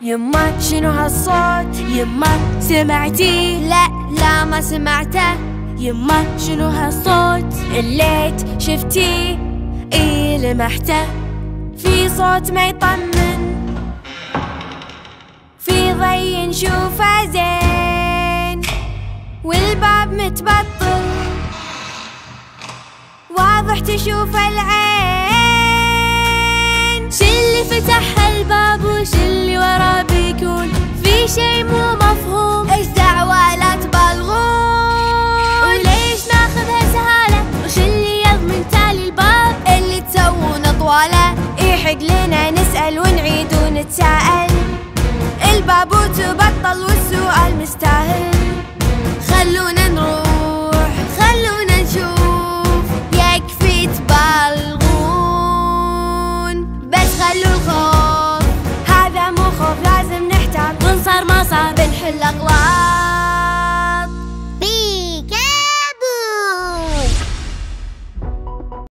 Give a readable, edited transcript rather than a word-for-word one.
يما شنو هالصوت؟ يما سمعتي؟ لا ما سمعته. يما شنو هالصوت؟ الليت شفتي؟ اي لمحته. في صوت ما يطمن، في ضي نشوفه زين، والباب متبطل واضح تشوف العين. شلي فتح الباب وشلي وراه بيكون في شي مو مفهوم. ايش دعوة لا تبالغون، وليش ناخذها سهالة؟ وشلي يضمن تالي الباب اللي تسوونه طوالة. يحق لنا نسأل ونعيد ونتساءل، الباب تبطل والسؤال مستاهل. خلونا